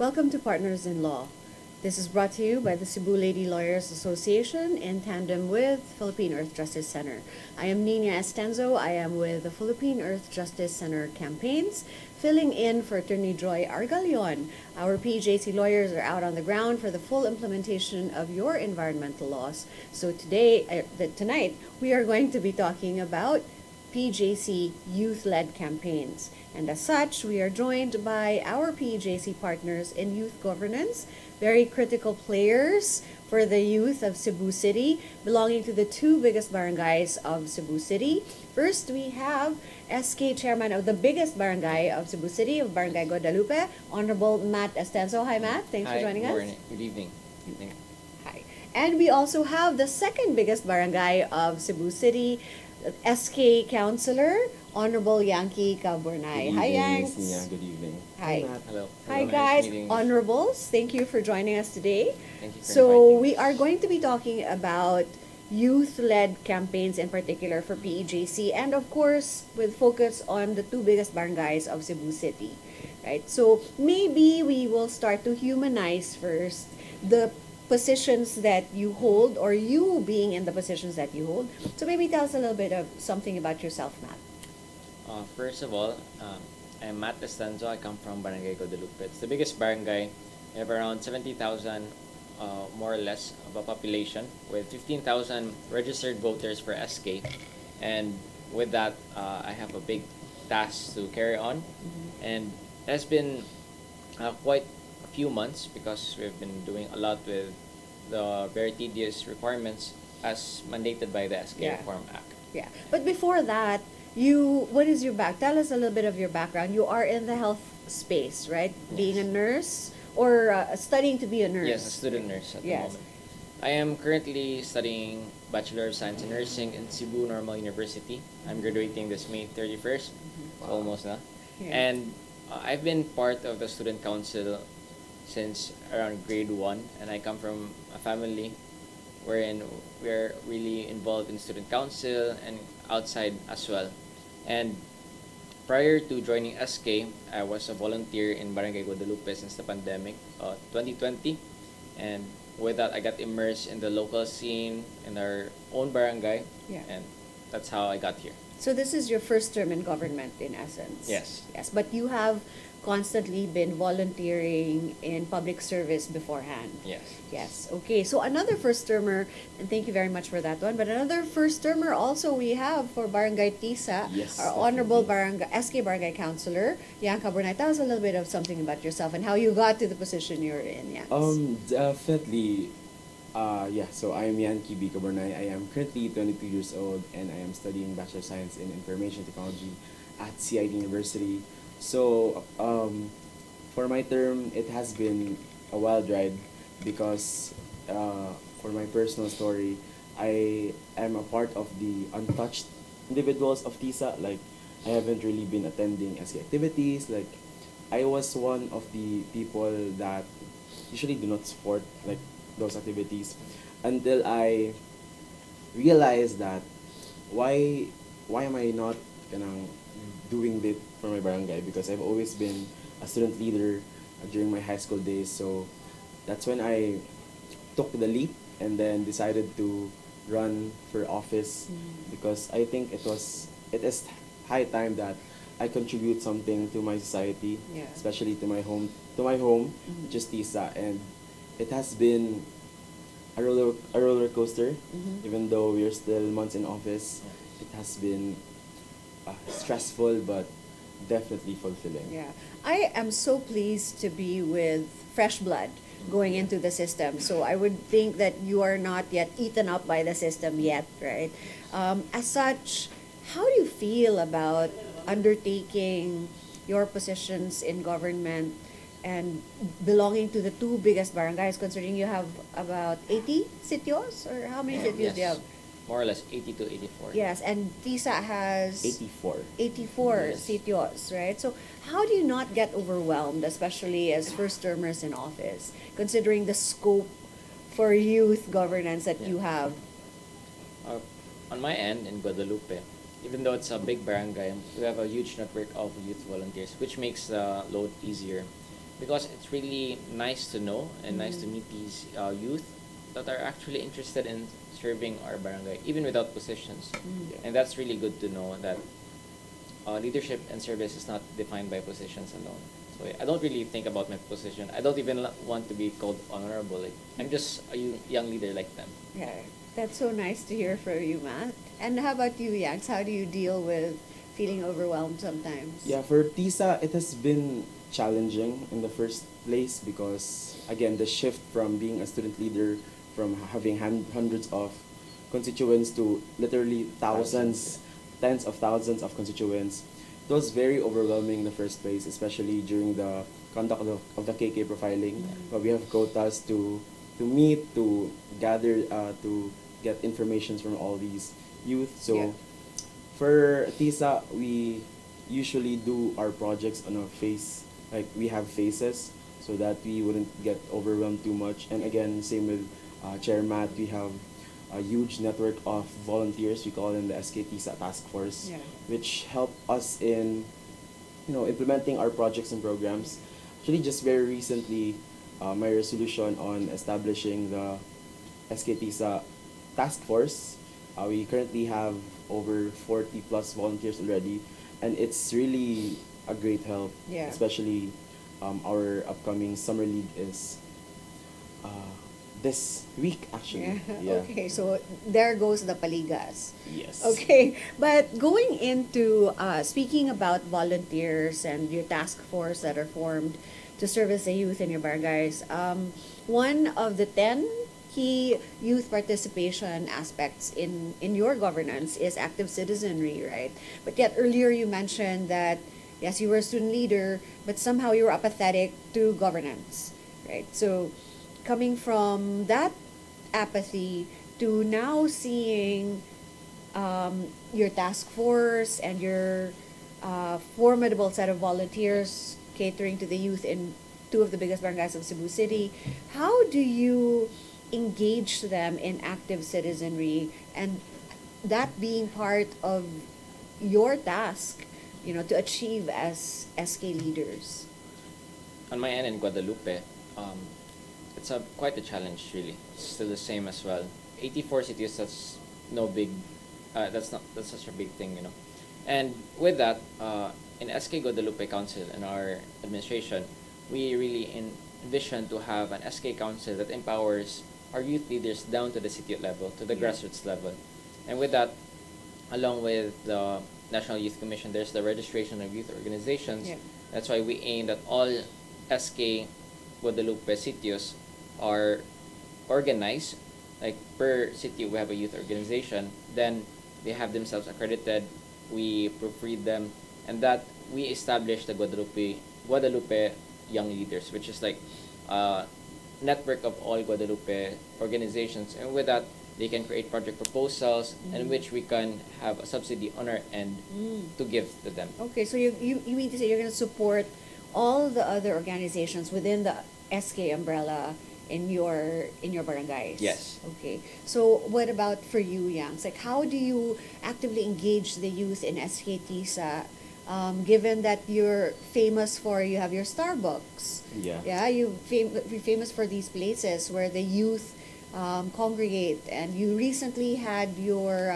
Welcome to Partners in Law. This is brought to you by the Cebu Lady Lawyers Association in tandem with Philippine Earth Justice Center. I am Nina Estenzo. I am with the Philippine Earth Justice Center campaigns, filling in for Attorney Joy Argalion. Our PJC lawyers are out on the ground for the full implementation of your environmental laws. So tonight, we are going to be talking about PJC youth-led campaigns. And as such, we are joined by our PJC partners in youth governance, very critical players for the youth of Cebu City, belonging to the two biggest barangays of Cebu City. First, we have SK Chairman of the biggest barangay of Cebu City, of Barangay Guadalupe, Honorable Matt Estenzo. Hi, Matt. Thanks for joining us. Good evening. Hi. And we also have the second biggest barangay of Cebu City, SK Councilor, Honorable Yankee Caburnay. Hi, Yanks. Yeah, good evening. Hi. Hello. Hi, Nice guys. meeting you. Honorables, thank you for joining us today. Thank you for So inviting we us. are going to be talking about youth-led campaigns in particular for PEJC, and of course with focus on the two biggest barangays of Cebu City, right? So maybe we will start to humanize first the positions that you hold, or you being in the positions that you hold. So maybe tell us a little bit of something about yourself, Matt. First of all, I'm Matt Estenzo. I come from Barangay Guadalupe. It's the biggest barangay. We have around 70,000, more or less, of a population, with 15,000 registered voters for SK. And with that, I have a big task to carry on. And it has been quite a few months because we've been doing a lot with the very tedious requirements as mandated by the SK Yeah. Reform Act. Yeah. But before that, what is your back? Tell us a little bit of your background. You are in the health space, right? Yes. Being a nurse or studying to be a nurse. Yes, a student nurse at the Yes. moment. I am currently studying Bachelor of Science in Nursing in Cebu Normal University. I'm graduating this May 31st, so almost na. Yeah. And I've been part of the student council since around grade 1, and I come from a family wherein we're really involved in student council and outside as well. And prior to joining SK, I was a volunteer in Barangay Guadalupe since the pandemic, 2020. And with that, I got immersed in the local scene in our own barangay. Yeah. And that's how I got here. So this is your first term in government, in essence. Yes. Yes, but you have constantly been volunteering in public service beforehand. Yes. Yes. Okay. So another first termer, and thank you very much for that one. But another first termer also we have for Barangay Tisa, Yes, our honorable definitely. SK Barangay Councilor, Yankee Caburnay. Tell us a little bit of something about yourself and how you got to the position you're in. Yes. Definitely. Yeah, so I am Yankee B. Caburnay. I am currently 22 years old and I am studying Bachelor of Science in Information Technology at CIT University. So, for my term, it has been a wild ride because, for my personal story, I am a part of the untouched individuals of TISA. Like, I haven't really been attending SK activities. Like, I was one of the people that usually do not support like those activities until I realized that why am I not doing this for my barangay, because I've always been a student leader during my high school days. So that's when I took the leap and then decided to run for office because I think it is high time that I contribute something to my society, Yeah. especially to my home, which is TISA, and it has been a roller coaster. Even though we are still months in office, it has been stressful but definitely fulfilling. Yeah. I am so pleased to be with fresh blood going into the system. So I would think that you are not yet eaten up by the system yet, right? As such, how do you feel about undertaking your positions in government and belonging to the two biggest barangays, considering you have about 80 sitios, or how many sitios do you have? More or less 80 to 84. Yes, and TISA has 84. 84 Yes. sitios, right? So how do you not get overwhelmed, especially as first termers in office, considering the scope for youth governance that you have? On my end, in Guadalupe, even though it's a big barangay, we have a huge network of youth volunteers, which makes the load easier. because it's really nice to know and nice to meet these youth that are actually interested in serving our barangay, even without positions. Yeah. And that's really good to know that leadership and service is not defined by positions alone. So I don't really think about my position. I don't even want to be called honorable. Like, I'm just a young leader like them. Yeah, that's so nice to hear from you, Matt. And how about you, Yanks? How do you deal with feeling overwhelmed sometimes? Yeah, for TISA, it has been challenging in the first place because, again, the shift from being a student leader, from having hundreds of constituents to literally thousands, tens of thousands of constituents, it was very overwhelming in the first place, especially during the conduct of the KK profiling. But we have quotas to meet, to gather, to get information from all these youth. So Yeah. for TISA, we usually do our projects on a phase, like we have phases, so that we wouldn't get overwhelmed too much. And again, same with Chair Matt, we have a huge network of volunteers. We call them the SK TISA Task Force, Yeah. which help us in, implementing our projects and programs. Actually, just very recently, my resolution on establishing the SK TISA Task Force. We currently have over 40 plus volunteers already, and it's really a great help. Yeah. Especially our upcoming summer league is this week actually. Yeah. Okay, so there goes the paligas. Yes. Okay, but going into speaking about volunteers and your task force that are formed to service the youth in your barangays, one of the 10 key youth participation aspects in your governance is active citizenry, right? But yet earlier you mentioned that yes, you were a student leader, but somehow you were apathetic to governance, right? So coming from that apathy to now seeing your task force and your formidable set of volunteers catering to the youth in two of the biggest barangays of Cebu City, how do you engage them in active citizenry and that being part of your task, to achieve as SK leaders? On my end in Guadalupe, it's quite a challenge really. It's still the same as well. 84 cities, that's no big, that's such a big thing. And with that, in SK Guadalupe Council and our administration, we really envision to have an SK Council that empowers our youth leaders down to the city level, to the grassroots level. And with that, along with the National Youth Commission, there's the registration of youth organizations. Yeah. That's why we aim that all SK Guadalupe sitios are organized, like per city we have a youth organization, then they have themselves accredited, we proofread them, and that we establish the Guadalupe Young Leaders, which is like a network of all Guadalupe organizations, and with that they can create project proposals in which we can have a subsidy on our end to give to them. Okay, so you mean to say you're going to support all the other organizations within the SK umbrella in your barangays? Yes. Okay. So what about for you, Yangs? Like, how do you actively engage the youth in SK TISA, given that you're famous for, you have your Starbucks? Yeah. Yeah, you're famous for these places where the youth congregate, and you recently had your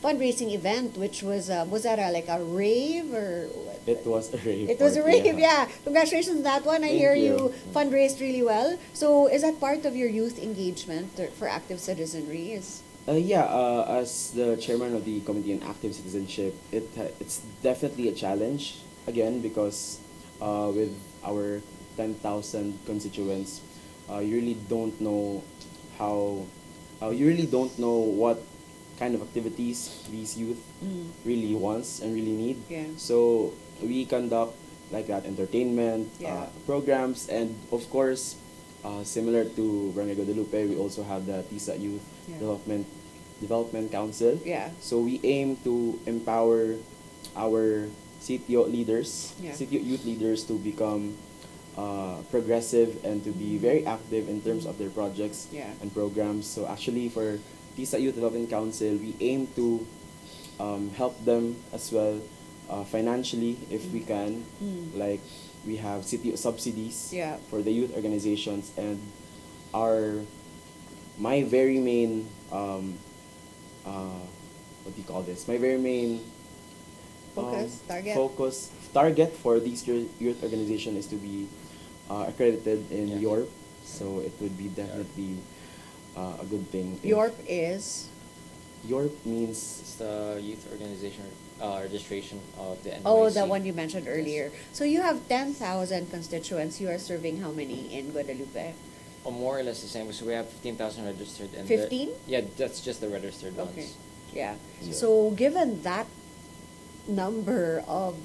fundraising event, which was that like a rave or what? It was a rave. It was a party, rave, yeah. Congratulations on that one. I Thank hear you. you fundraised really well. So is that part of your youth engagement for active citizenry? As the chairman of the Committee on Active Citizenship, it's definitely a challenge, again, because with our 10,000 constituents, you really don't know what kind of activities these youth really wants and really need. Yeah. So we conduct like that entertainment programs, and of course, similar to Barangay Guadalupe, we also have the TISA Youth Development Council. Yeah. So we aim to empower our CTO leaders, Yeah. CTO youth leaders to become progressive and to be very active in terms of their projects Yeah. and programs. So actually for TISA Youth Development Council, we aim to help them as well financially if we can. Like we have city subsidies Yeah. for the youth organizations, and our my very main what do you call this? My very main target for these youth organization is to be accredited in Yeah. Europe. So it would be definitely a good thing. if- Yorp is. Europe means It's the youth organization registration of the NYC. Oh, the one you mentioned Yes. earlier. So you have 10,000 constituents. You are serving how many in Guadalupe? Or more or less the same, because we have 15,000 registered. And 15? Yeah, that's just the registered Okay. ones. Yeah. Yeah. So given that number of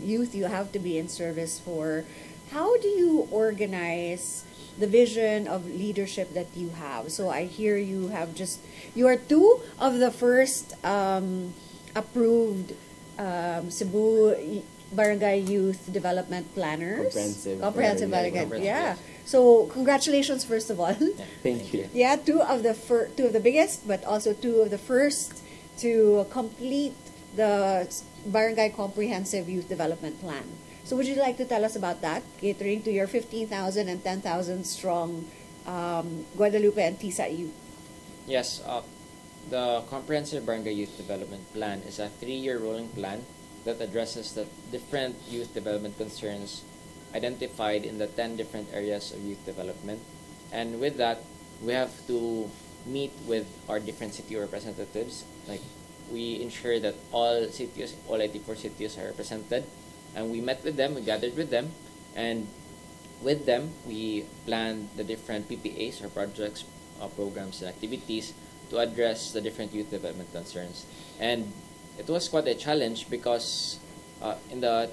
youth you have to be in service for, how do you organize the vision of leadership that you have? So I hear you are two of the first approved Cebu Barangay Youth Development Planners. Comprehensive barangay. Yes. Yeah. So congratulations, first of all. Yeah. Thank you. Yeah, two of the biggest, but also two of the first to complete the Barangay Comprehensive Youth Development Plan. So would you like to tell us about that, catering to your 15,000 and 10,000 strong Guadalupe and Tisa youth? Yes, the Comprehensive Barangay Youth Development Plan is a 3-year rolling plan that addresses the different youth development concerns identified in the 10 different areas of youth development. And with that, we have to meet with our different city representatives. Like, we ensure that all CTOs, all 84 CTOs are represented. And we met with them, we gathered with them, and with them, we planned the different PPAs or projects, programs, and activities to address the different youth development concerns. And it was quite a challenge because in the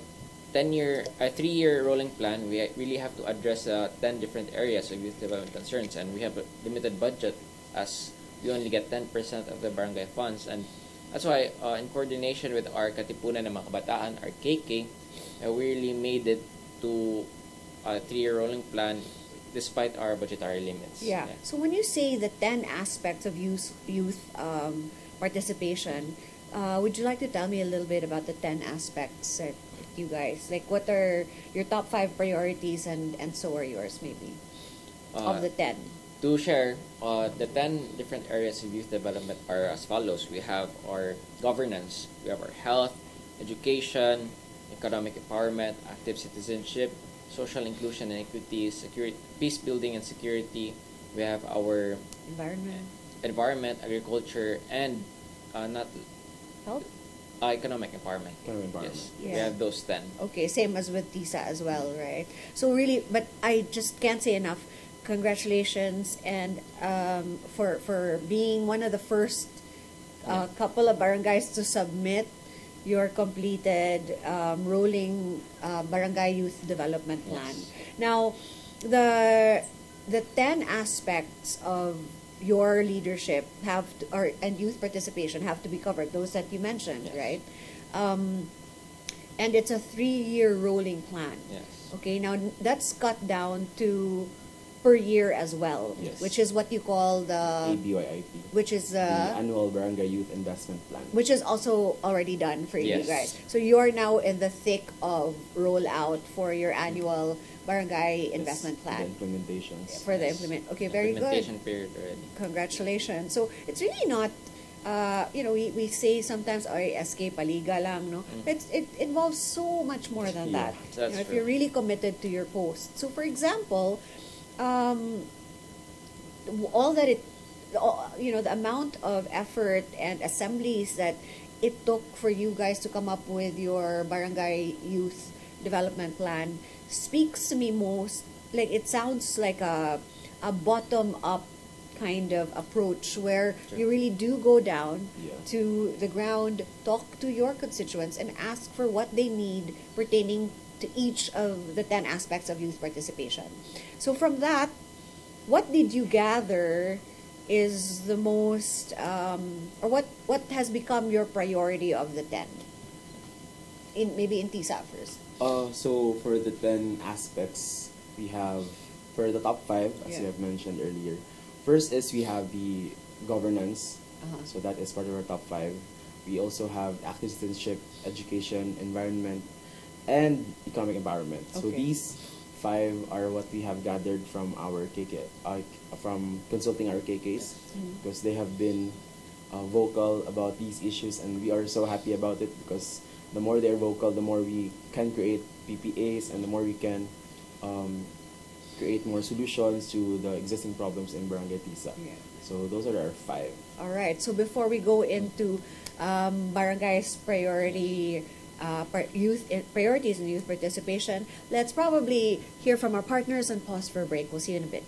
3-year rolling plan, we really have to address 10 different areas of youth development concerns, and we have a limited budget as we only get 10% of the barangay funds. And that's why, in coordination with our Katipunan ng mga Kabataan, our KK, we really made it to a 3-year rolling plan despite our budgetary limits. Yeah. So when you say the 10 aspects of youth participation, would you like to tell me a little bit about the 10 aspects that you guys, like what are your top 5 priorities, and so are yours maybe, of the 10? To share, the 10 different areas of youth development are as follows. We have our governance, we have our health, education, economic empowerment, active citizenship, social inclusion and equity, security, peace building and security. We have our environment, agriculture, and not Health? economic empowerment. Economic empowerment. Yes, Yeah. we have those 10. Okay, same as with TISA as well, right? So really, but I just can't say enough. Congratulations, and for being one of the first couple of barangays to submit your completed rolling barangay youth development plan. Yes. Now, the 10 aspects of your leadership and youth participation have to be covered. Those that you mentioned, Yes. right? And it's a 3-year rolling plan. Yes. Okay, now that's cut down to per year as well, Yes. which is what you call the, ABYIP. which is The annual Barangay Youth Investment Plan. which is also already done for you Yes. guys. So you're now in the thick of rollout for your annual barangay investment The plan implementations. for the Yes. implement. Okay, very good. Implementation period already. Congratulations. So it's really not, we say sometimes, ay, SK paliga lang, no? It involves so much more than Yeah, that. that's If true. you're really committed to your post. So for example, all that the amount of effort and assemblies that it took for you guys to come up with your barangay youth development plan speaks to me most, like it sounds like a bottom up kind of approach where Sure. you really do go down Yeah. to the ground, talk to your constituents, and ask for what they need pertaining to each of the 10 aspects of youth participation. So from that, what did you gather is the most, or what has become your priority of the 10? Maybe in TISA first. So for the 10 aspects, we have, for the top 5, as you Yeah. have mentioned earlier, first is we have the governance. Uh-huh. So that is part of our top 5. We also have active citizenship, education, environment, and economic empowerment. So Okay. these five are what we have gathered from our KK, from consulting our KKs, because they have been vocal about these issues, and we are so happy about it because the more they're vocal, the more we can create PPAs, and the more we can um, create more solutions to the existing problems in Barangay Tisa. Yeah. So those are our five. All right. So before we go into barangay's priorities in youth participation, let's probably hear from our partners and pause for a break. We'll see you in a bit.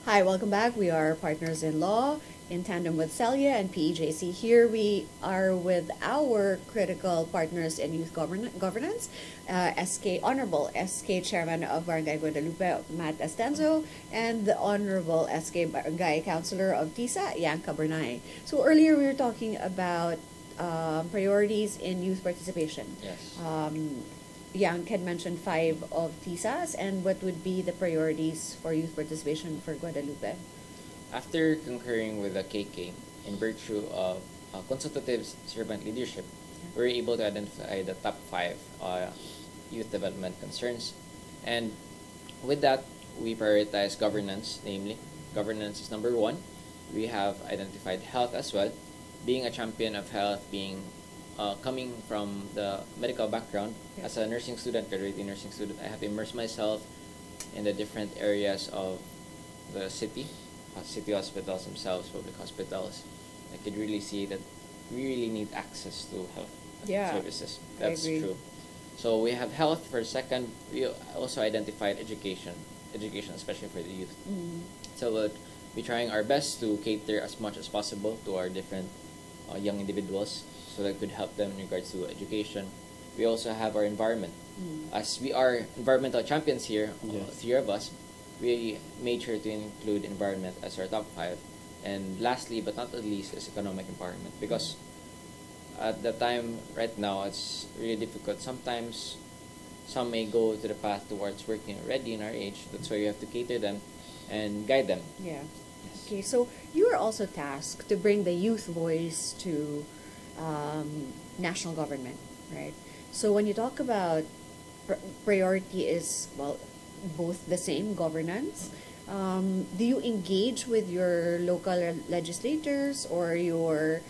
Hi, welcome back. We are partners in law in tandem with Celia and PEJC. Here we are with our critical partners in youth governance, Honorable SK Chairman of Barangay Guadalupe, Matt Estenzo, and the Honorable SK Barangay Councilor of TISA, Yankee Caburnay. So earlier we were talking about priorities in youth participation. Yes. Yang had mentioned five of TISAs, and what would be the priorities for youth participation for Guadalupe? After concurring with the KK, in virtue of consultative servant leadership, we were able to identify the top five youth development concerns. And with that, we prioritize governance, namely, governance is number one. We have identified health as well. Being a champion of health, coming from the medical background, as a nursing student, graduating nursing student, I have immersed myself in the different areas of the city hospitals themselves, public hospitals. I could really see that we really need access to health services. That's true. So we have health for second. We also identified education, especially for the youth. So we'll be trying our best to cater as much as possible to our different young individuals, so that could help them in regards to education. We also have our environment. As we are environmental champions here, three of us, we made sure to include environment as our top five. And lastly, but not the least, is economic empowerment. Because at the time right now, it's really difficult. Sometimes some may go to the path towards working already in our age. That's why you have to cater them and guide them. Yeah. Yes. Okay, so you are also tasked to bring the youth voice to national government, right? So when you talk about priority is, well, both the same, governance, do you engage with your local legislators or your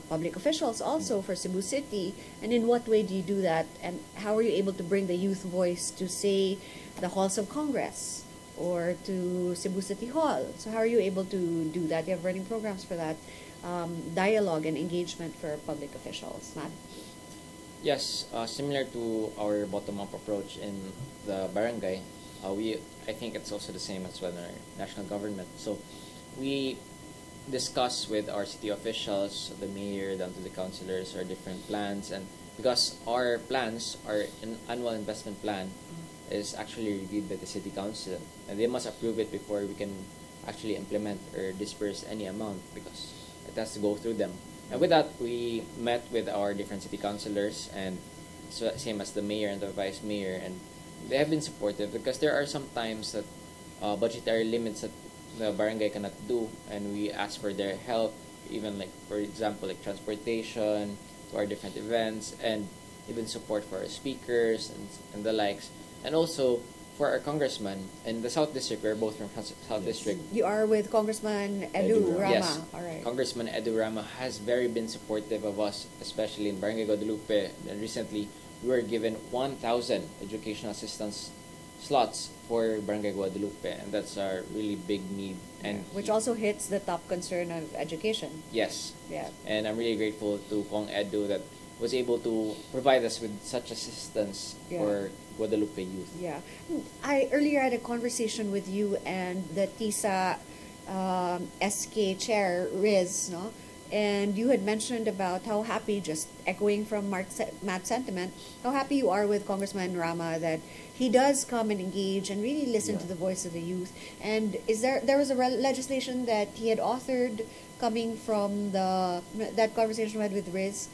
public officials also for Cebu City? And in what way do you do that? And how are you able to bring the youth voice to, say, the halls of Congress or to Cebu City Hall? So how are you able to do that? You have running programs for that, dialogue and engagement for public officials, Matt? Yes, similar to our bottom-up approach in the barangay, I think it's also the same as well in our national government. So we discuss with our city officials, the mayor, down to the councilors, our different plans, and because our plans, our annual investment plan, is actually reviewed by the city council, and they must approve it before we can actually implement or disperse any amount, because it has to go through them. And with that, we met with our different city councilors, and so same as the mayor and the vice mayor, and they have been supportive because there are some times that budgetary limits that the barangay cannot do, and we ask for their help, even like, for example, like transportation to our different events, and even support for our speakers and the likes. And also for our congressman in the South District, we're both from South District. You are with Congressman Edu Rama. Yes, All right. Congressman Edu Rama has very been supportive of us, especially in Barangay Guadalupe. And recently, we were given 1,000 educational assistance slots for Barangay Guadalupe, and that's our really big need. And which also hits the top concern of education. yes, Yeah. and I'm really grateful to Kong Edu that was able to provide us with such assistance for Guadalupe youth. Yeah. I earlier had a conversation with you and the TISA SK chair, Riz, no? And you had mentioned about how happy, just echoing from Matt's sentiment, how happy you are with Congressman Rama that he does come and engage and really listen to the voice of the youth. And there was a legislation that he had authored coming from that conversation we had with Riz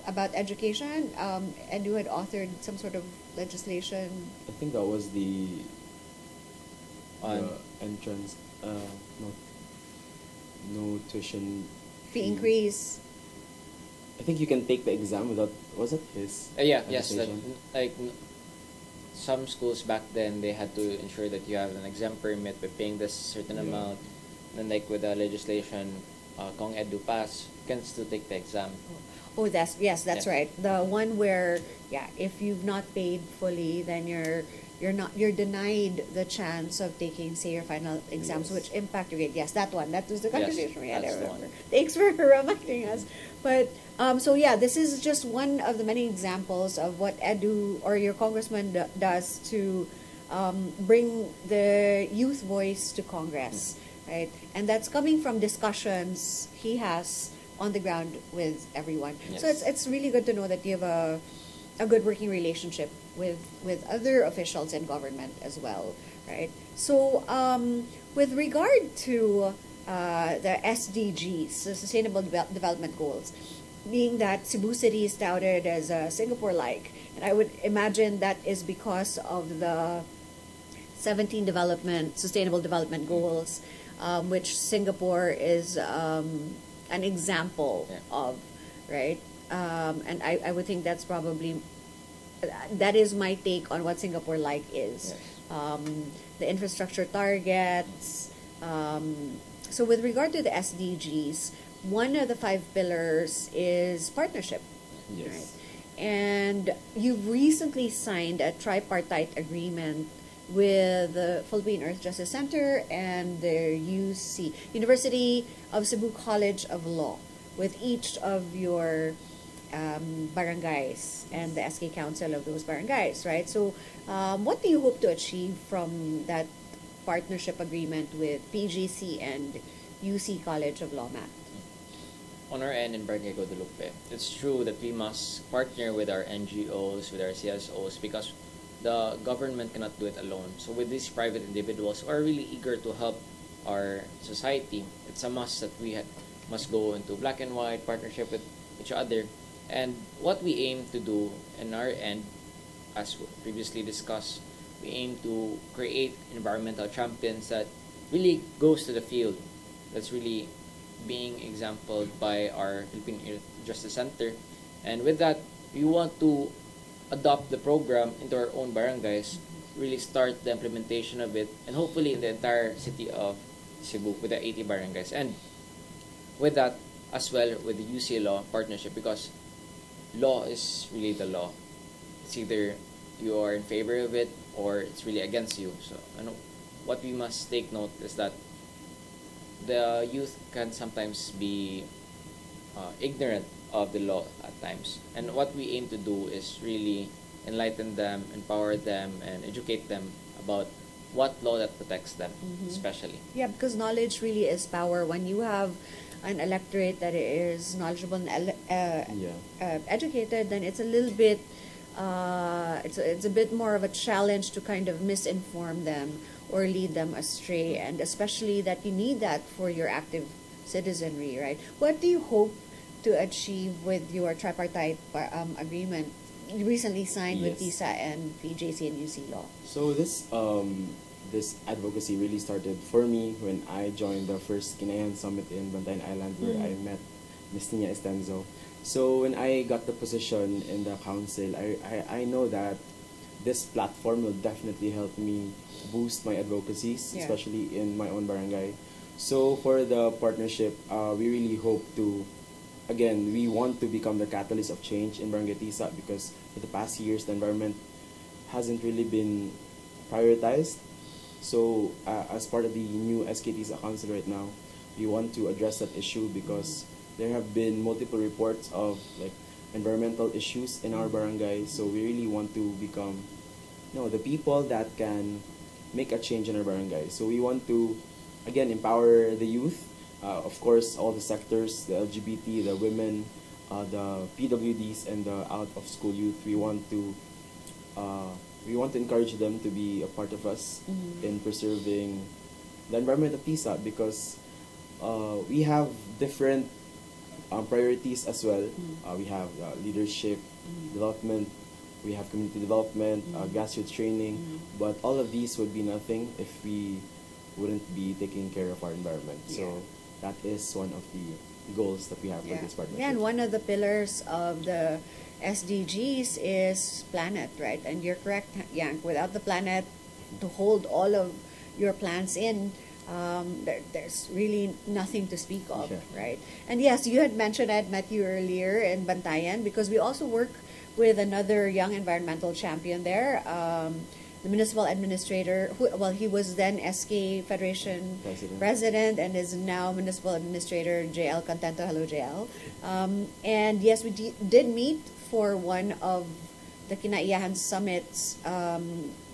about education, and you had authored some sort of legislation. I think that was the on the entrance, no, no tuition Fee fee. increase. I think you can take the exam without, was it his? yeah, yes, that attestation? like some schools back then they had to ensure that you have an exam permit by paying this certain Yeah. amount. Then like with the legislation, Kong Edu Pass, you can still take the exam. Oh, that's Yeah. right. The one where, yeah, if you've not paid fully, then you're denied the chance of taking, say, your final exams, Yes. which impact your grade. Yes, that one. That was the Yes, conversation we had. I that's the remember. one. Thanks for reminding us. But so yeah, this is just one of the many examples of what Edu or your congressman does to bring the youth voice to Congress, right? And that's coming from discussions he has on the ground with everyone. So Yes. it's really good to know that you have a good working relationship with other officials in government as well, right? So with regard to the SDGs, the Sustainable Development Goals, being that Cebu City is touted as Singapore-like, and I would imagine that is because of the 17 sustainable development goals, which Singapore is an example Yeah. of, right? And I would think that's probably, that is my take on what Singapore like is. Yes. The infrastructure targets. So with regard to the SDGs, one of the 5 pillars is partnership. Yes. Right. And you've recently signed a tripartite agreement with the Philippine Earth Justice Center and the University of Cebu College of Law, with each of your barangays and the SK Council of those barangays, right? So, what do you hope to achieve from that partnership agreement with PGC and UC College of Law, Matt? On our end in Barangay Guadalupe, it's true that we must partner with our NGOs, with our CSOs, because the government cannot do it alone. So with these private individuals who are really eager to help our society, it's a must that we must go into black and white partnership with each other. And what we aim to do in our end, as previously discussed, we aim to create environmental champions that really goes to the field, that's really being exampled by our Philippine Youth Justice Center. And with that, we want to adopt the program into our own barangays, really start the implementation of it, and hopefully in the entire city of Cebu with the 80 barangays. And with that, as well with the UC Law partnership, because law is really the law. It's either you are in favor of it or it's really against you. So what we must take note is that the youth can sometimes be ignorant of the law at times. And what we aim to do is really enlighten them, empower them, and educate them about what law that protects them, especially. Yeah, because knowledge really is power. When you have an electorate that is knowledgeable and educated, then it's a little bit, it's a bit more of a challenge to kind of misinform them or lead them astray, and especially that you need that for your active citizenry, right? What do you hope to achieve with your tripartite agreement you recently signed with Yes. TISA and PJC and UC Law? So this advocacy really started for me when I joined the first Kinayan Summit in Bantayan Island, where I met Miss Nina Estenzo. So when I got the position in the council, I know that this platform will definitely help me boost my advocacies, Yeah. especially in my own barangay. So for the partnership, we really hope to, again, we want to become the catalyst of change in Barangay Tisa, because for the past years, the environment hasn't really been prioritized. So as part of the new SK Tisa Council right now, we want to address that issue, because there have been multiple reports of like environmental issues in our barangay. So we really want to become, the people that can make a change in our barangay. So we want to, again, empower the youth, of course, all the sectors, the LGBT, the women, the PWDs, and the out-of-school youth. We want to encourage them to be a part of us in preserving the environment of TISA, because we have different priorities as well. We have leadership, development, we have community development, grassroots training, but all of these would be nothing if we wouldn't be taking care of our environment. So that is one of the goals that we have for this partnership. Yeah, and one of the pillars of the SDGs is planet, right? And you're correct, Yank. Without the planet to hold all of your plants in, there's really nothing to speak of, right? And yes, you had mentioned, I had met you earlier in Bantayan because we also work with another young environmental champion there, the municipal administrator, he was then SK Federation president and is now municipal administrator, JL Contento. Hello, JL. And yes, we did meet for one of the Kinaiyahan summits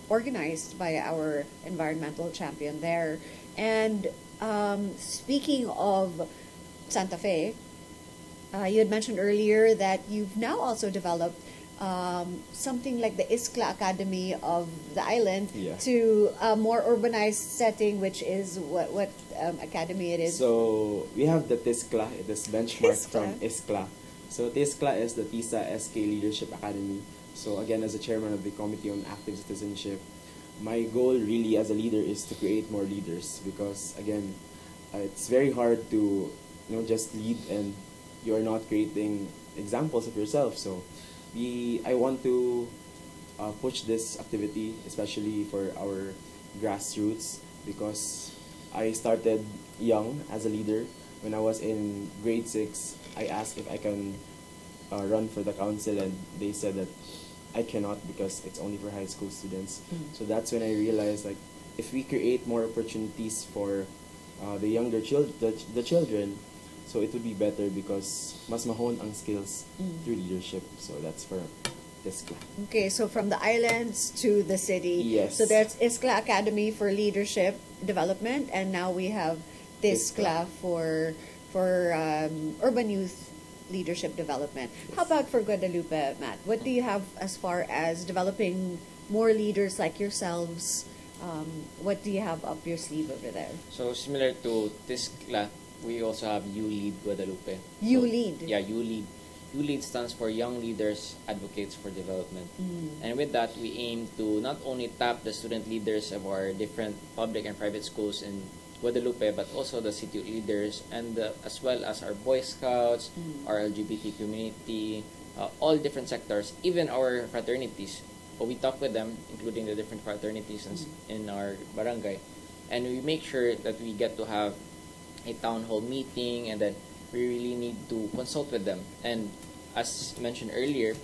organized by our environmental champion there. And speaking of Santa Fe, you had mentioned earlier that you've now also developed something like the Iskla Academy of the island to a more urbanized setting, which is what academy it is? So we have the TISCLA, it is benchmarked from Iskla. So TISCLA is the TISA SK Leadership Academy. So again, as a chairman of the Committee on Active Citizenship, my goal really as a leader is to create more leaders because again, it's very hard to just lead and you are not creating examples of yourself. So I want to push this activity, especially for our grassroots, because I started young as a leader. When I was in grade 6, I asked if I can run for the council, and they said that I cannot because it's only for high school students. So that's when I realized, like, if we create more opportunities for the younger the children, so it would be better because mas mahon ang skills through leadership. So that's for Iskla. Okay, so from the islands to the city. Yes. So there's Iskla Academy for Leadership Development, and now we have Iskla for urban youth leadership development. How about for Guadalupe, Matt? What do you have as far as developing more leaders like yourselves? What do you have up your sleeve over there? So similar to Iskla, we also have You Lead Guadalupe. Lead? Yeah, You Lead. You Lead stands for Young Leaders Advocates for Development. And with that, we aim to not only tap the student leaders of our different public and private schools in Guadalupe, but also the city leaders and as well as our Boy Scouts, our LGBT community, all different sectors, even our fraternities. We talk with them, including the different fraternities in our barangay. And we make sure that we get to have a town hall meeting, and then we really need to consult with them. And as mentioned earlier,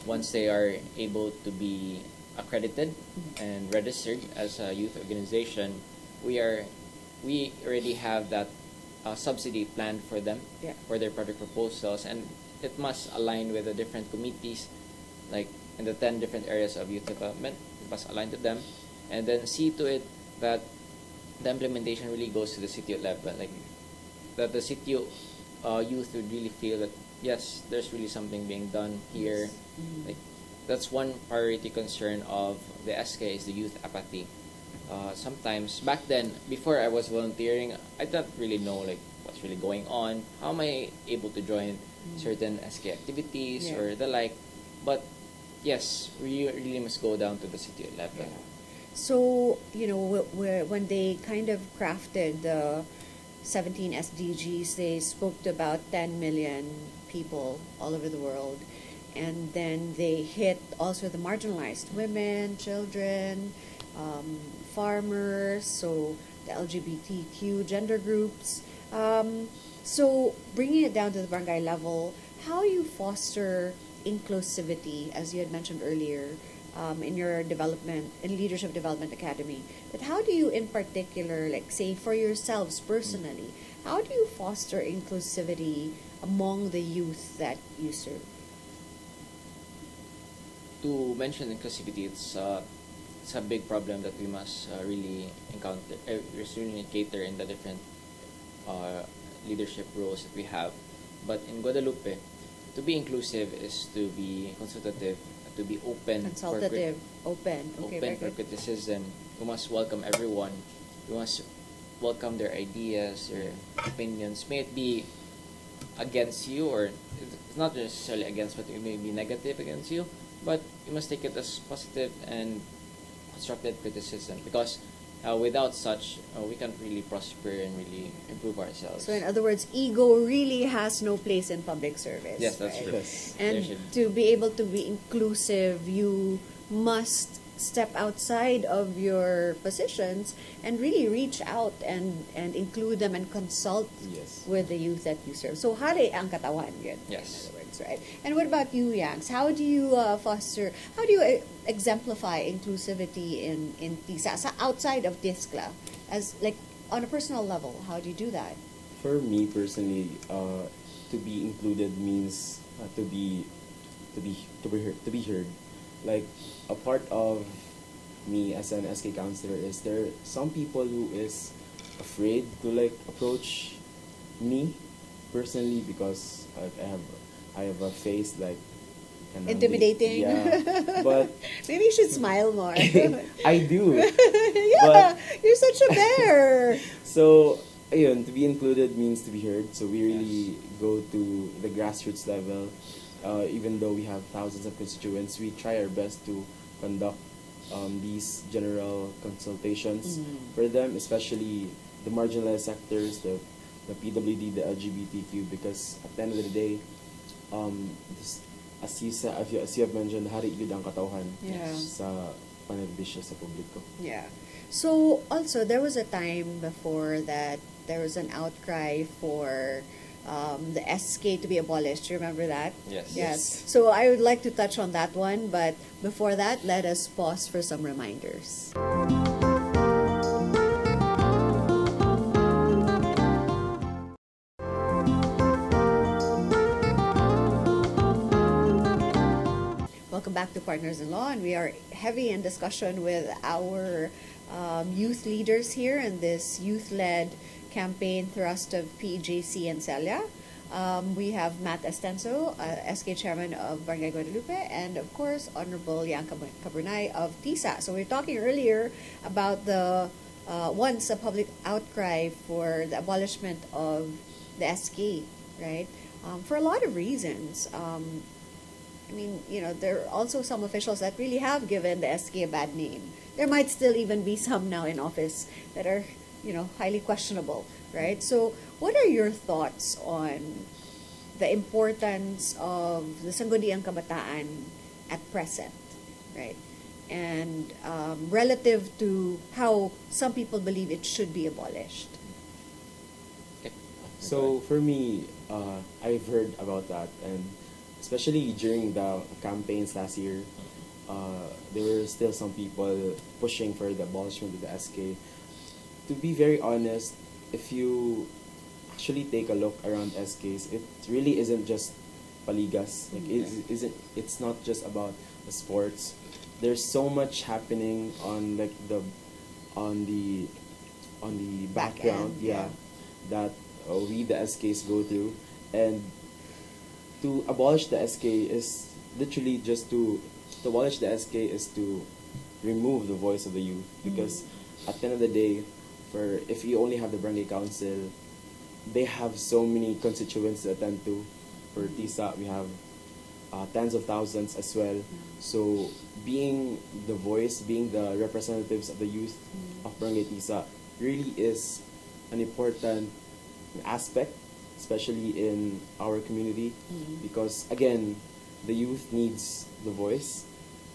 once they are able to be accredited and registered as a youth organization, we already have that subsidy planned for them for their project proposals, and it must align with the different committees, like in the 10 different areas of youth development. It must align to them, and then see to it that the implementation really goes to the city level, like that the city youth would really feel that yes, there's really something being done here. Like that's one priority concern of the SK is the youth apathy. Sometimes back then, before I was volunteering, I didn't really know like what's really going on. How am I able to join certain SK activities or the like? But yes, we really must go down to the city level. So, when they kind of crafted the 17 SDGs, they spoke to about 10 million people all over the world. And then they hit also the marginalized women, children, farmers, so the LGBTQ gender groups. So bringing it down to the barangay level, how you foster inclusivity, as you had mentioned earlier, in your leadership development academy. But how do you in particular, like say for yourselves personally, how do you foster inclusivity among the youth that you serve? To mention inclusivity, it's a big problem that we must really encounter, really cater in the different leadership roles that we have. But in Guadalupe, to be inclusive is to be consultative, to be open. Consultative, open. Okay, open for criticism. We must welcome everyone. We must welcome their ideas, their opinions. May it be against you, or it's not necessarily against, but it may be negative against you. but you must take it as positive and constructive criticism, because without such, we can't really prosper and really improve ourselves. So in other words, ego really has no place in public service. Yes, that's right? true. Yes. There And should- to be able to be inclusive, you must step outside of your positions and really reach out and include them and consult Yes. with the youth that you serve. So hari ang katawan yun. Yes. In other words, right? And what about you, Yanks? How do you foster, how do you exemplify inclusivity in TISA outside of TISCLA? As like on a personal level, how do you do that? For me personally, to be included means to be heard. Like a part of me as an SK counselor is there some people who is afraid to like approach me personally because I have a face like kinda Intimidating. yeah, but Maybe you should smile more. I do. Yeah, But- you're such a bear. So, ayun, to be included means to be heard. So we really go to the grassroots level. Even though we have thousands of constituents, we try our best to conduct these general consultations for them, especially the marginalized sectors, the PWD, the LGBTQ, because at the end of the day, as you have mentioned, hari yun ang katauhan Yeah. sa panerbisyo sa publiko. Yeah. So also there was a time before that there was an outcry for the SK to be abolished. Do you remember that? Yes. Yes. So I would like to touch on that one, but before that, let us pause for some reminders. Welcome back to Partners in Law, and we are heavy in discussion with our youth leaders here in this youth-led campaign thrust of PEJC and CELIA. We have Matt Estenzo, SK Chairman of Barangay Guadalupe, and of course, Honorable Yankee Caburnay of TISA. So we were talking earlier about the once a public outcry for the abolishment of the SK, right? For a lot of reasons. I mean, you know, there are also some officials that really have given the SK a bad name. There might still even be some now in office that are, you know, highly questionable, right? So, what are your thoughts on the importance of the Sangguniang Kabataan at present, right? And relative to how some people believe it should be abolished. Okay. So for me, I've heard about that, and especially during the campaigns last year, there were still some people pushing for the abolishment of the SK. To be very honest, if you actually take a look around SKs, it really isn't just paligas. Like it's not just about the sports. There's so much happening on like on the background, Back end, that we the SKs go through, and to abolish the SK is literally just to abolish the SK is to remove the voice of the youth, because at the end of the day, for if you only have the barangay council, they have so many constituents to attend to. For TISA, we have tens of thousands as well. So being the voice, being the representatives of the youth of barangay TISA really is an important aspect, especially in our community, because again, the youth needs the voice,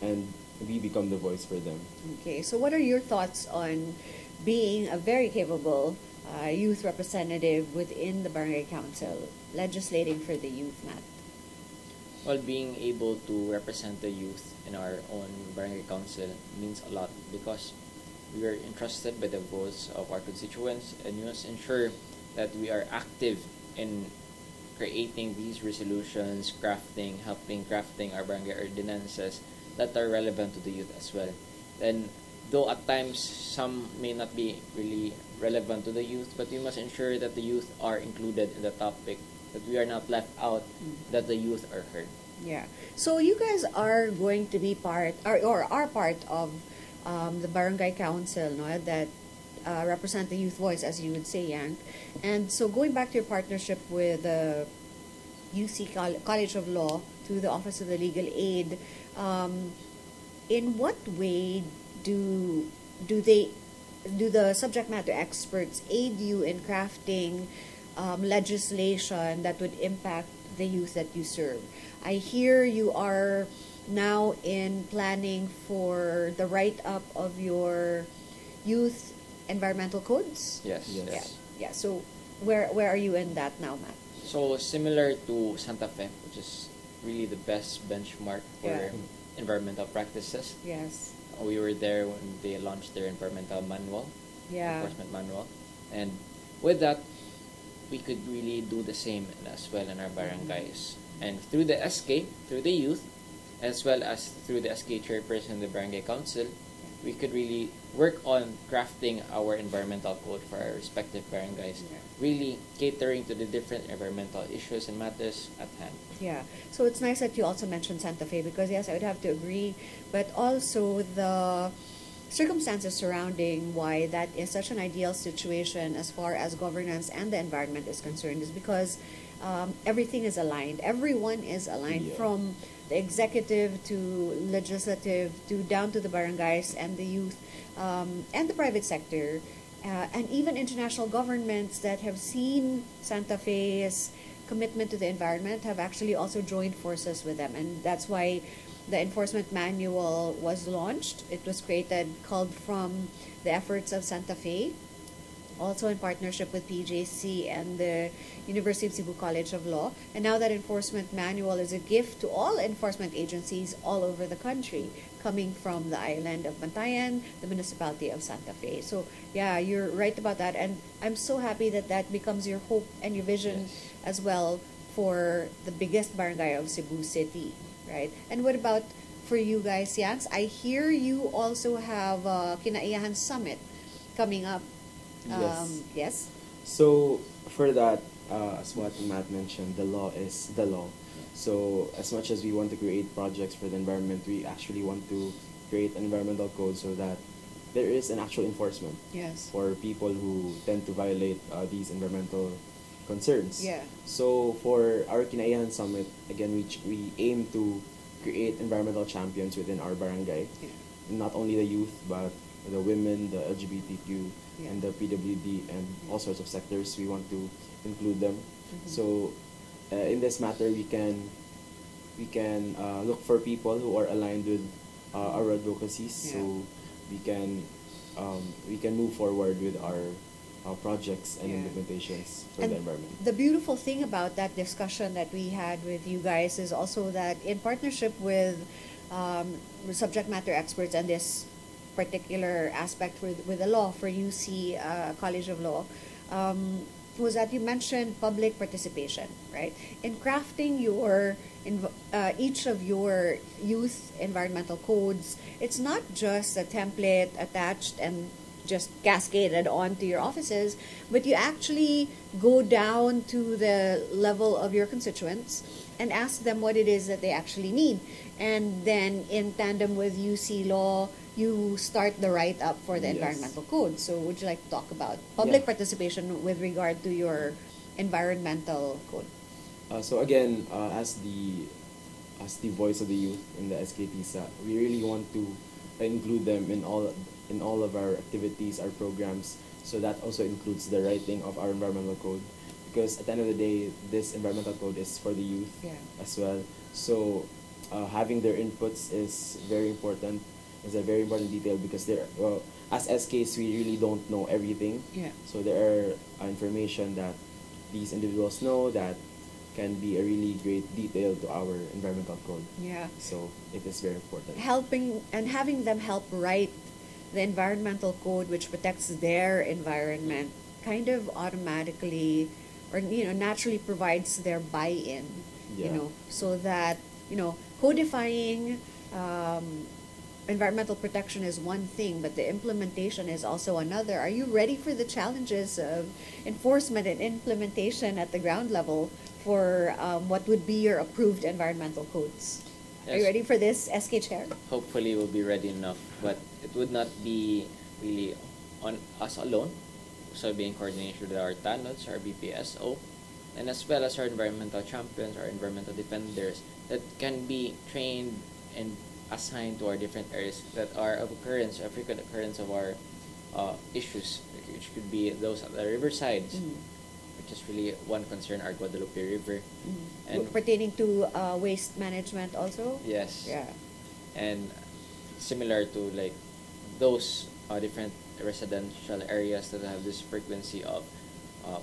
and we become the voice for them. Okay, so what are your thoughts on being a very capable youth representative within the Barangay Council, legislating for the youth, Matt? Well, being able to represent the youth in our own barangay council means a lot, because we are entrusted by the voice of our constituents, and we must ensure that we are active in creating these resolutions, helping crafting our barangay ordinances that are relevant to the youth as well. And though at times some may not be really relevant to the youth, but we must ensure that the youth are included in the topic, that we are not left out, that the youth are heard. Yeah. So you guys are going to be part, or are part of the Barangay Council, no, that represent the youth voice, as you would say, Yank. And so going back to your partnership with College of Law to the Office of the Legal Aid. In what way do do they do the subject matter experts aid you in crafting legislation that would impact the youth that you serve? I hear you are now in planning for the write-up of your youth environmental codes. Yes, Yes. Yeah, yes. yeah. So where are you in that now, Matt? So similar to Santa Fe, which is really the best benchmark for Yeah. environmental practices. Yes. We were there when they launched their environmental manual, Yeah. enforcement manual, and with that, we could really do the same as well in our barangays. And through the SK, through the youth, as well as through the SK chairperson, the barangay council, we could really work on crafting our environmental code for our respective barangays, Yeah. really catering to the different environmental issues and matters at hand. Yeah. So it's nice that you also mentioned Santa Fe because yes, I would have to agree, but also the circumstances surrounding why that is such an ideal situation as far as governance and the environment is concerned is because everything is aligned. Everyone is aligned Yeah. from the executive to legislative to down to the barangays and the youth and the private sector. And even international governments that have seen Santa Fe's commitment to the environment have actually also joined forces with them. And that's why the enforcement manual was launched. It was created, culled from the efforts of Santa Fe, also in partnership with PJC and the University of Cebu College of Law. And now that enforcement manual is a gift to all enforcement agencies all over the country, coming from the island of Bantayan, the municipality of Santa Fe. So yeah, you're right about that. And I'm so happy that that becomes your hope and your vision Yes. as well for the biggest barangay of Cebu City, right? And what about for you guys, Yanks? I hear you also have Kinaiyahan Summit coming up. Yes. Yes. So for that, as what Matt mentioned, the law is the law. So as much as we want to create projects for the environment, we actually want to create an environmental code so that there is an actual enforcement Yes. for people who tend to violate these environmental concerns. Yeah. So for our Kinaiyahan Summit, again, we aim to create environmental champions within our barangay. Yeah. Not only the youth, but the women, the LGBTQ, Yeah. and the PWD, and all sorts of sectors. We want to include them. Mhm. So in this matter, we can look for people who are aligned with our advocacies. Yeah. So we can move forward with our projects and Yeah. implementations for And the environment. the beautiful thing about that discussion that we had with you guys is also that in partnership with subject matter experts and this particular aspect with the law for UC College of Law, was that you mentioned public participation, right? In crafting each of your youth environmental codes, it's not just a template attached and just cascaded onto your offices, but you actually go down to the level of your constituents and ask them what it is that they actually need. And then in tandem with UC Law, you start the write-up for the Yes. environmental code. So would you like to talk about public Yeah. participation with regard to your environmental code? So again, as the voice of the youth in the SKTSA, we really want to include them in all of our activities, our programs. So that also includes the writing of our environmental code, because at the end of the day, this environmental code is for the youth Yeah. as well. So having their inputs is very important. Is a very important detail because as SKs, we really don't know everything. Yeah. So there are information that these individuals know that can be a really great detail to our environmental code. Yeah. So it is very important. Helping and having them help write the environmental code which protects their environment kind of automatically or naturally provides their buy-in, Yeah. so that codifying environmental protection is one thing, but the implementation is also another. Are you ready for the challenges of enforcement and implementation at the ground level for what would be your approved environmental codes? Are you Yes. ready for this, SK Chair? Hopefully we'll be ready enough, but it would not be really on us alone. So be in coordination with our TANODs, our BPSO, and as well as our environmental champions, our environmental defenders that can be trained and assigned to our different areas that are of occurrence, a frequent occurrence of our issues, which could be those at the riversides, which is really one concern, our Guadalupe River. And Pertaining to waste management also? yes, Yeah. and similar to like those different residential areas that have this frequency of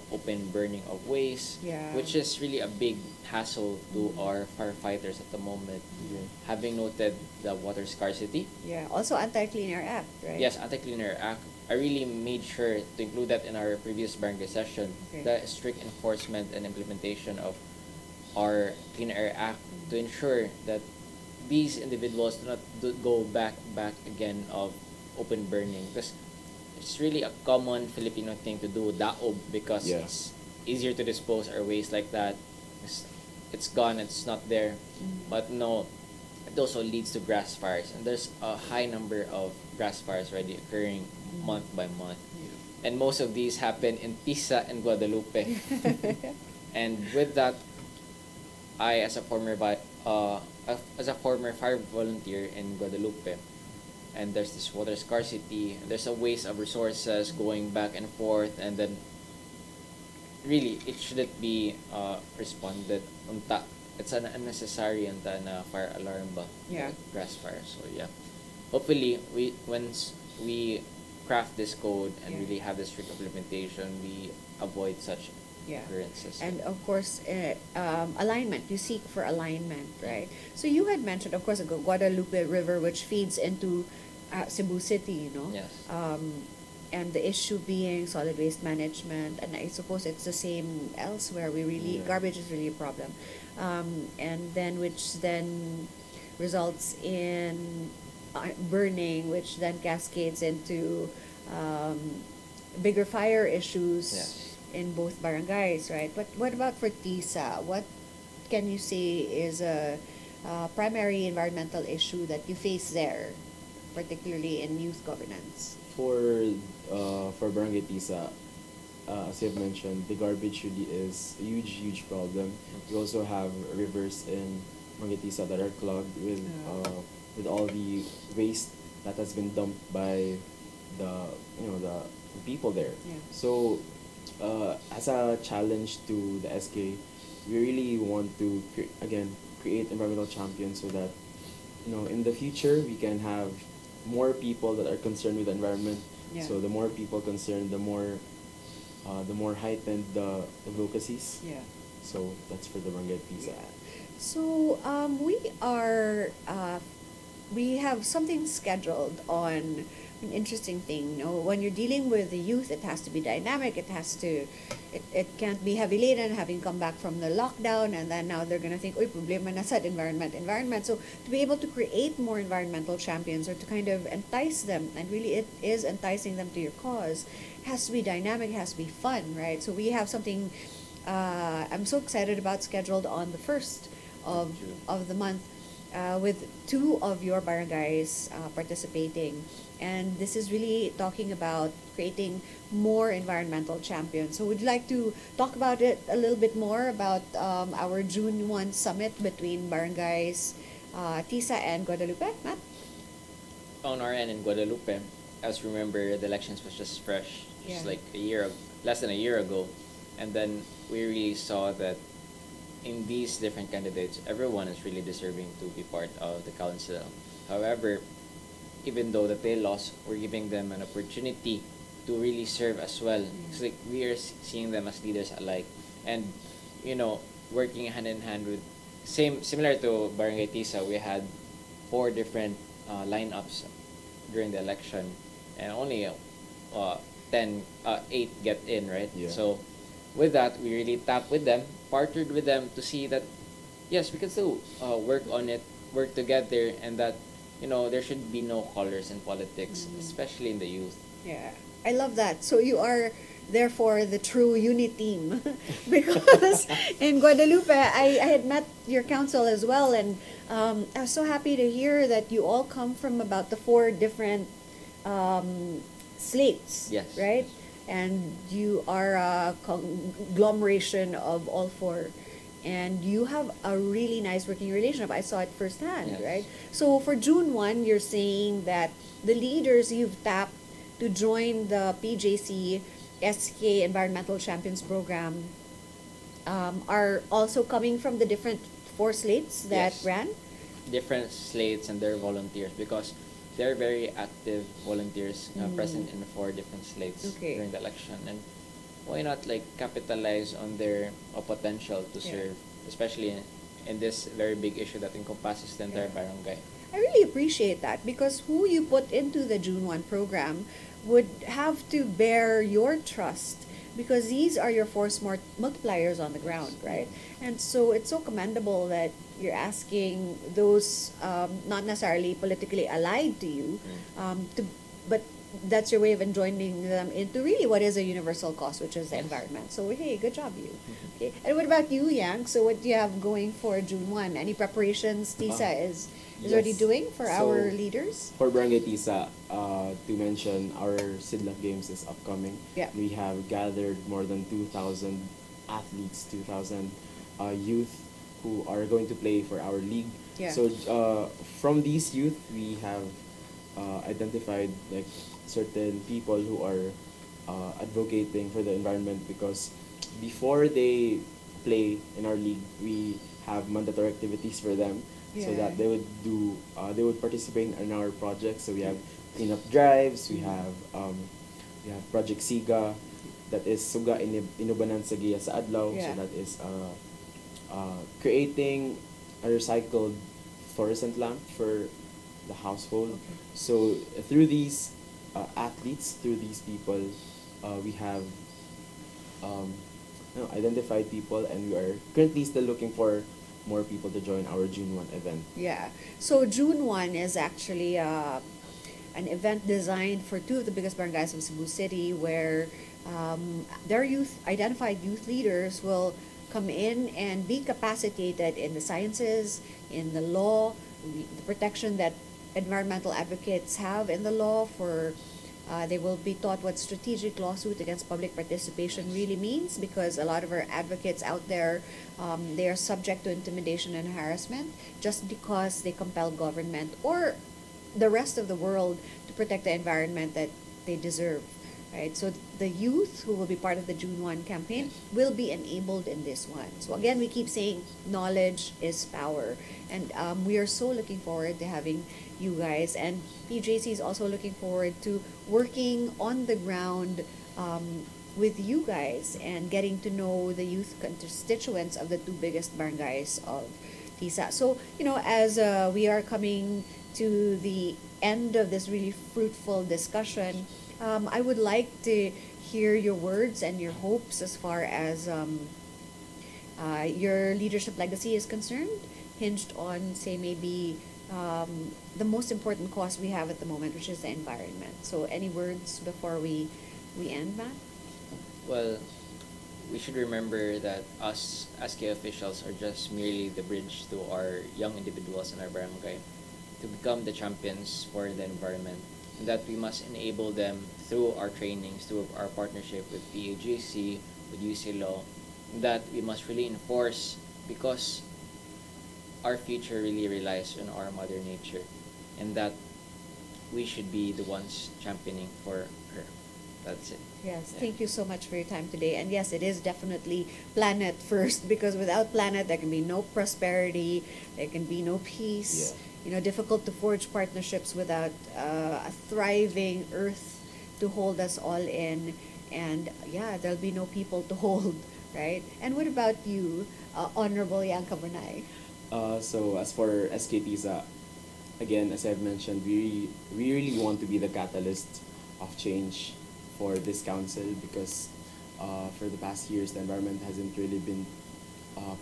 open burning of waste, Yeah. which is really a big hassle to our firefighters at the moment. Yeah. Having noted the water scarcity, Yeah. Also Anti-Clean Air Act, right? yes, Anti-Clean Air Act, I really made sure to include that in our previous barangay session, Okay. the strict enforcement and implementation of our Clean Air Act to ensure that these individuals do not go back again of open burning, because it's really a common Filipino thing to do, daob, because Yeah. it's easier to dispose our waste like that. It's gone, it's not there. But no, it also leads to grass fires, and there's a high number of grass fires already occurring month by month, and most of these happen in Tisa and Guadalupe. And with that, I, as a former fire volunteer in Guadalupe, and there's this water scarcity, there's a waste of resources going back and forth, and then really it shouldn't be responded unta. It's an unnecessary unta na fire alarm ba? Yeah. Grass fire. So yeah, hopefully once we craft this code and Yeah. really have this strict implementation, we avoid such Yeah. occurrences. And of course, alignment. You seek for alignment, right? So you had mentioned, of course, the Guadalupe River, which feeds into Cebu City, Yes. And the issue being solid waste management, and I suppose it's the same elsewhere. Yeah. Garbage is really a problem, and then which then results in burning, which then cascades into bigger fire issues. Yes. In both barangays, right? But what about for TISA? What can you say is a primary environmental issue that you face there, particularly in youth governance? For Barangay Tisa, as you've mentioned, the garbage really is a huge problem. We also have rivers in Barangay Tisa that are clogged with all the waste that has been dumped by the people there. Yeah. So as a challenge to the SK, we really want to create environmental champions so that in the future we can have more people that are concerned with the environment. Yeah. So the more people concerned, the more heightened the advocacies. Yeah. So that's for the Barangay Pisa. Yeah. So we have something scheduled on an interesting thing. When you're dealing with the youth, it has to be dynamic. It can't be heavy laden, having come back from the lockdown, and then now they're gonna think, "Uy, problema na sa environment." So to be able to create more environmental champions, or to kind of entice them, and really it is enticing them to your cause, it has to be dynamic. It has to be fun, right? So we have something. I'm so excited about, scheduled on the 1st of the month, with 2 of your barangays participating. And this is really talking about creating more environmental champions. So would you like to talk about it a little bit more, about our June 1 summit between barangays Tisa and Guadalupe, Matt? On our end in Guadalupe, as remember, the elections was just fresh, just Yeah. like less than a year ago, and then we really saw that in these different candidates, everyone is really deserving to be part of the council. However, even though that they lost, we're giving them an opportunity to really serve as well. It's like we are seeing them as leaders alike, and working hand in hand with similar to Barangay Tisa, we had 4 different lineups during the election, and only 8 get in, right? Yeah. So with that, we really tapped with them, partnered with them to see that yes, we can still work on it, work together, and that there should be no colors in politics, especially in the youth. Yeah, I love that. So you are therefore the true unit team, because in Guadalupe, I had met your council as well, and I was so happy to hear that you all come from about the 4 different slates. Yes. Right. and you are a conglomeration of all four. And you have a really nice working relationship. I saw it firsthand, Yes. right? So for June 1, you're saying that the leaders you've tapped to join the PJC SK Environmental Champions Program are also coming from the different four slates that Yes. ran? Different slates and their volunteers, because they're very active volunteers present in 4 different slates Okay. during the election. And why not like capitalize on their potential to Yeah. serve, especially in this very big issue that encompasses the entire Yeah. barangay. I really appreciate that because who you put into the June 1 program would have to bear your trust because these are your force multipliers on the ground, right? And so it's so commendable that you're asking those not necessarily politically allied to you, but that's your way of joining them into really what is a universal cause, which is the environment. So hey, good job, you. Okay, and what about you, Yang? So what do you have going for June 1? Any preparations TISA is already Yes. doing for our So, leaders? For Barangay Tisa, to mention, our Sidlak Games is upcoming. Yeah. We have gathered more than 2,000 athletes, 2,000 youth who are going to play for our league. Yeah. So from these youth, we have identified like certain people who are advocating for the environment, because before they play in our league, we have mandatory activities for them so Yeah. that they would participate in our projects. So we have cleanup drives, we have Project Siga, that is Suga Inubanan sa Giya sa Adlaw. Yeah. So that is creating a recycled fluorescent lamp for the household. Okay. So through these athletes, through these people, we have identified people, and we are currently still looking for more people to join our June 1 event. Yeah. So June 1 is actually an event designed for two of the biggest barangays of Cebu City where their identified youth leaders will come in and be capacitated in the sciences, in the law, the protection that environmental advocates have in the law for they will be taught what strategic lawsuit against public participation really means, because a lot of our advocates out there, they are subject to intimidation and harassment just because they compel government or the rest of the world to protect the environment that they deserve. Right? So the youth who will be part of the June 1 campaign will be enabled in this one. So again, we keep saying knowledge is power. And we are so looking forward to having you guys. And PJC is also looking forward to working on the ground with you guys and getting to know the youth constituents of the two biggest barangays of TISA. So, as we are coming to the end of this really fruitful discussion, I would like to hear your words and your hopes as far as your leadership legacy is concerned, hinged on, say, maybe the most important cause we have at the moment, which is the environment. So, any words before we end, Matt? Well, we should remember that us as K officials are just merely the bridge to our young individuals in our barangay to become the champions for the environment, and that we must enable them through our trainings, through our partnership with PAGC, with UC Law, that we must really enforce, because our future really relies on our mother nature, and that we should be the ones championing for her. That's it. Yes, Yeah. thank you so much for your time today. And yes, it is definitely planet first, because without planet, there can be no prosperity, there can be no peace. Difficult to forge partnerships without a thriving earth to hold us all in. And yeah, there'll be no people to hold, right? And what about you, Honorable Yang Caburnay? So as for SKTISA, again, as I've mentioned, we really want to be the catalyst of change for this council, because for the past years, the environment hasn't really been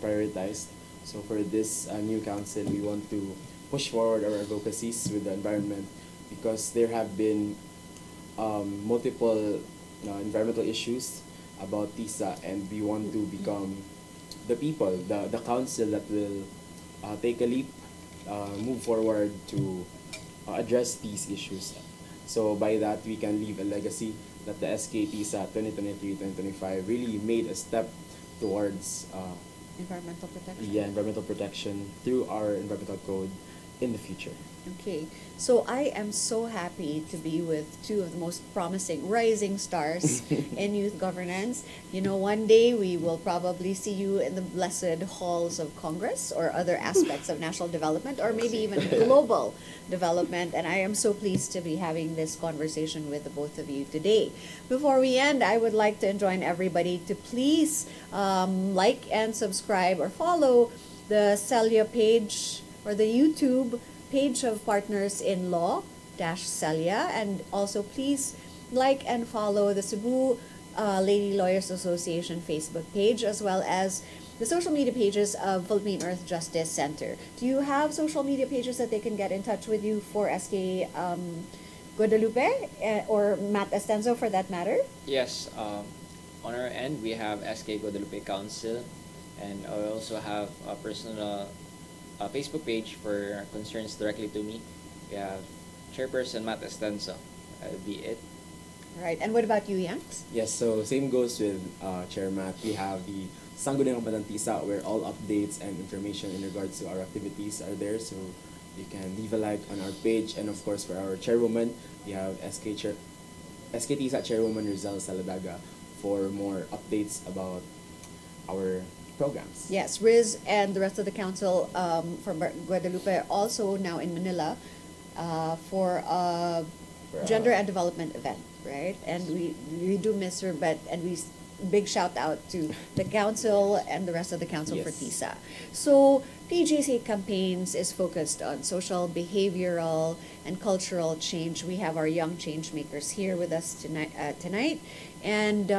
prioritized. So for this new council, we want to push forward our advocacies with the environment, because there have been multiple environmental issues about TISA, and we want to become the people, the council that will take a leap, move forward to address these issues. So by that, we can leave a legacy that the SK TISA 2023-2025 really made a step towards Environmental protection. environmental protection through our environmental code in the future. Okay, so I am so happy to be with two of the most promising rising stars in youth governance. You know, one day we will probably see you in the blessed halls of Congress or other aspects of national development or maybe even global development. And I am so pleased to be having this conversation with the both of you today. Before we end, I would like to enjoin everybody to please like and subscribe or follow the Celia page or the YouTube page of Partners in Law dash Celia, and also please like and follow the Cebu Lady Lawyers Association Facebook page, as well as the social media pages of Philippine Earth Justice Center. Do you have social media pages that they can get in touch with you for SK Guadalupe or Matt Estenzo for that matter? Yes, on our end, we have SK Guadalupe Council, and I also have a personal Facebook page for concerns directly to me. We have Chairperson Matt Estenzo. That'll be it. Right, and what about you, Yanks? Yes, so same goes with Chair Matt. We have the Sangguniang Tisa where all updates and information in regards to our activities are there. So you can leave a like on our page. And of course, for our chairwoman, we have SK Tisa Chairwoman Rizal Saladaga for more updates about our programs. Yes, Riz and the rest of the council from Guadalupe also now in Manila for a gender and development event, right? And we do miss her, and big shout out to the council and the rest of the council for Yes. TISA. So PJC Campaigns is focused on social, behavioral, and cultural change. We have our young change makers here with us tonight. And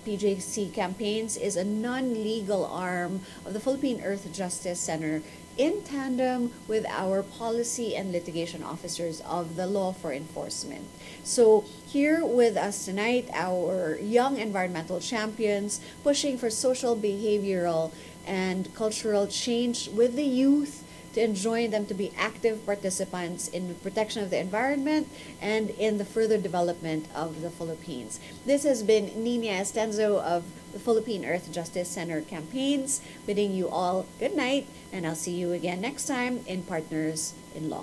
PJC Campaigns is a non-legal arm of the Philippine Earth Justice Center in tandem with our policy and litigation officers of the law for enforcement. So here with us tonight, our young environmental champions pushing for social, behavioral, and cultural change with the youth to enjoin them to be active participants in the protection of the environment and in the further development of the Philippines. This has been Nina Estenzo of the Philippine Earth Justice Center Campaigns, bidding you all good night, and I'll see you again next time in Partners in Law.